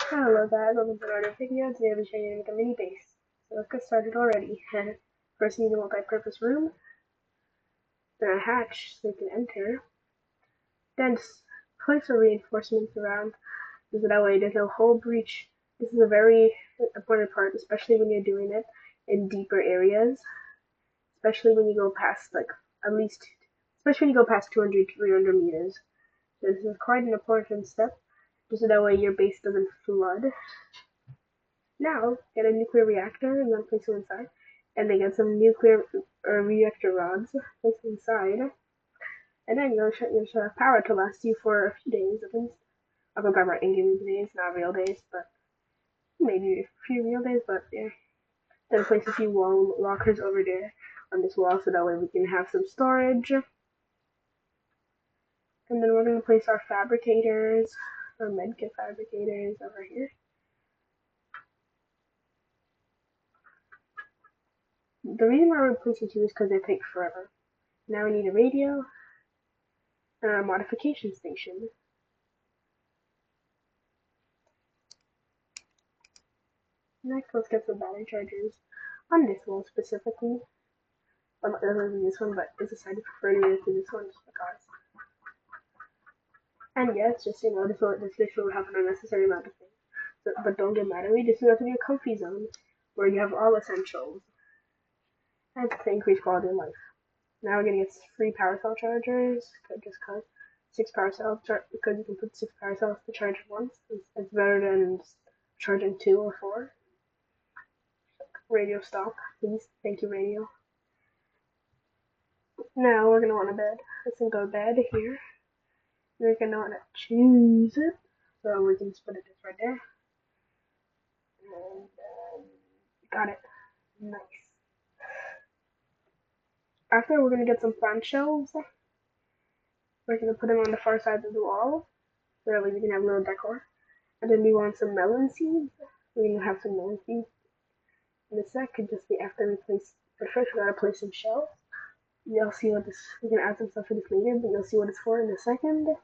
Hello guys, welcome to another video. Today I'll be showing you how to make a mini base. So let's get started already. First you need a multi-purpose room, then a hatch so you can enter, then just place some reinforcements around so that way there's no hole breach. This is a very important part, especially when you're doing it in deeper areas, especially when you go past especially when you go past 200, 300 meters. So this is quite an important step, just so that way your base doesn't flood. Now, get a nuclear reactor and then place it inside. And then get some nuclear reactor rods, place them inside. And then you'll have power to last you for a few days at least. I'm talking about in-game days, not real days, but maybe a few real days, but yeah. Then place a few wall lockers over there on this wall so that way we can have some storage. And then we're going to place our fabricators, our medkit fabricators over here. The reason why we're placing two is because they take forever. Now we need a radio and a modification station. Next, let's get some battery chargers on this wall specifically. Well, not really this one, but it's decided to prefer to use this one just because. And yes, just this will have an unnecessary amount of things. So, but don't get mad at me. This is going to be a comfy zone where you have all essentials and to increase quality of life. Now we're gonna get 3 power cell chargers, just cause 6 power cells because you can put 6 power cells to charge once. It's better than charging 2 or 4. Radio stop, please. Thank you, radio. Now we're gonna want a bed. Let's go to bed here. We're gonna want to choose it, so we can just put it just right there. And got it. Nice. After, we're gonna get some plant shelves. We're gonna put them on the far side of the wall, so that way we can have a little decor. And then we want some melon seeds. We're gonna have some melon seeds. And the sec could just be after we place. But first, we gotta place some shelves. You'll see what this. We can add some stuff for this later, but you'll see what it's for in a second.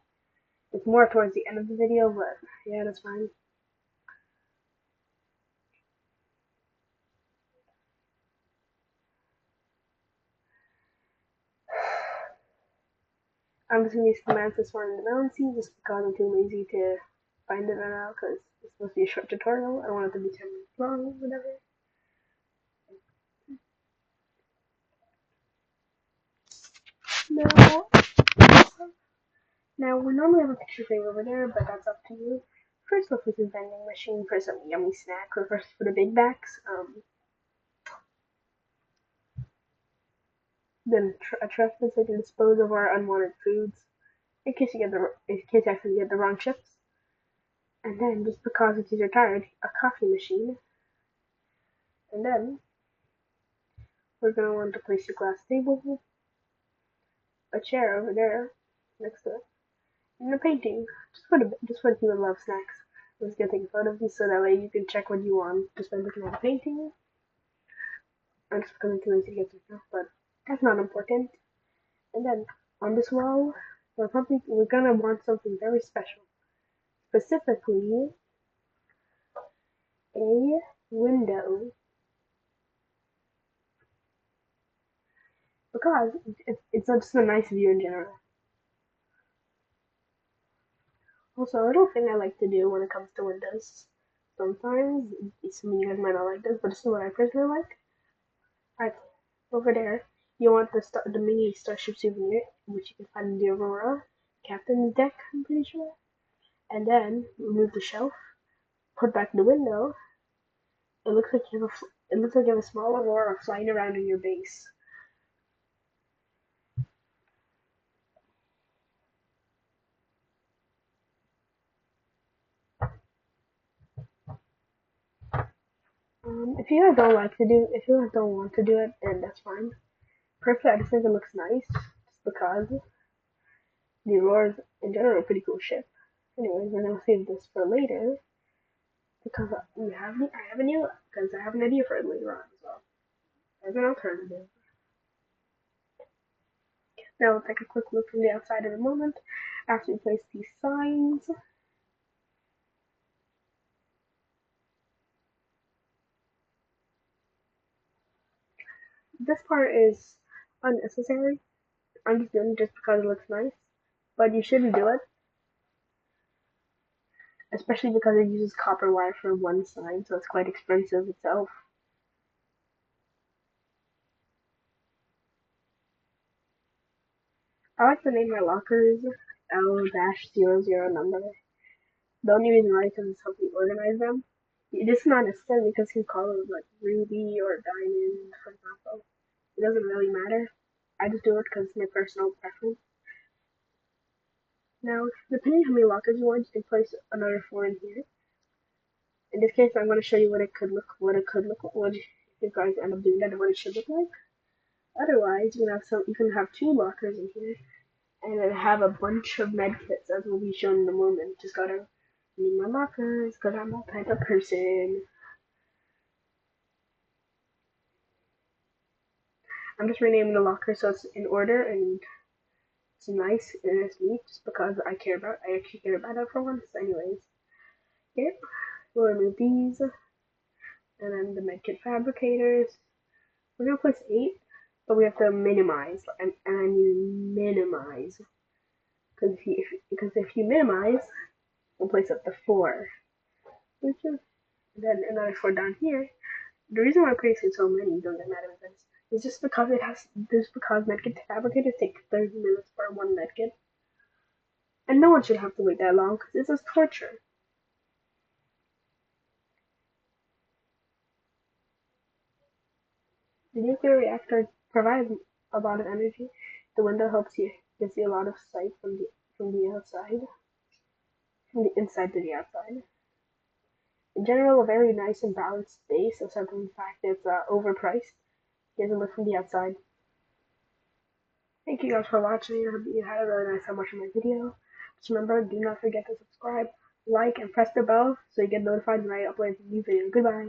It's more towards the end of the video, but yeah, that's fine. I'm just gonna use commands this one in the melon seeds just because I'm too lazy to find it right now because it's supposed to be a short tutorial. I don't want it to be 10 minutes long or whatever. Now we normally have a picture frame over there, but that's up to you. First, let's use a vending machine for some yummy snack, or first for the big backs. Then a trash bin so we can dispose of our unwanted foods in case you actually get the wrong chips. And then, just because it's you're tired, a coffee machine. And then we're gonna want to place a glass table, a chair over there next to it, and a painting. Just for people who love snacks. I'm just gonna take a photo of these so that way you can check what you want just by looking at the painting. I'm just becoming too lazy to get some stuff, but that's not important. And then on this wall, we're gonna want something very special. Specifically, a window. Because it's just a nice view in general. Also, a little thing I like to do when it comes to windows. Sometimes, some of you guys might not like this, but this is what I personally like. Over there, you want the mini Starship souvenir, which you can find in the Aurora Captain's deck, I'm pretty sure. And then remove the shelf, put back the window. It looks like you have a small Aurora flying around in your base. If you guys don't want to do it, then that's fine. Personally, I just think it looks nice, just because the Aurora's in general a pretty cool ship. Anyways, we're gonna save this for later because I have an idea for it later on as well. As an alternative. Now we'll take a quick look from the outside in a moment after we place these signs. This part is unnecessary. I'm just doing it just because it looks nice. But you shouldn't do it, especially because it uses copper wire for one side, so it's quite expensive itself. I like to name my lockers L-00 number. The only reason why is because it's helping organize them. This is not necessary because you call it like ruby or diamond, for example. It doesn't really matter. I just do it because it's my personal preference. Now, depending on how many lockers you want, you can place another four in here. In this case, I'm going to show you what if you guys end up doing that, and what it should look like. Otherwise, you can have two lockers in here, and then have a bunch of medkits, as will be shown in a moment. Just gotta name my lockers, because I'm that type of person. I'm just renaming the locker so it's in order and it's nice and it's neat, just because I actually care about it for once. Anyways, here we'll remove these, and then the medkit fabricators. We're gonna place 8, but we have to minimize, and I mean minimize, because if you minimize, we'll place up to 4, which is then another 4 down here. The reason why I'm placing so many, don't get mad at this, is just because medkit fabricators take 30 minutes for one medkit, and no one should have to wait that long because this is torture. The nuclear reactor provides a lot of energy. The window gives you a lot of sight from the outside, from the inside to the outside. In general, a very nice and balanced space, aside from the fact it's overpriced. Gives a look from the outside. Thank you guys for watching. I hope you had a really nice time watching my video. Just remember, do not forget to subscribe, like, and press the bell so you get notified when I upload a new video. Goodbye.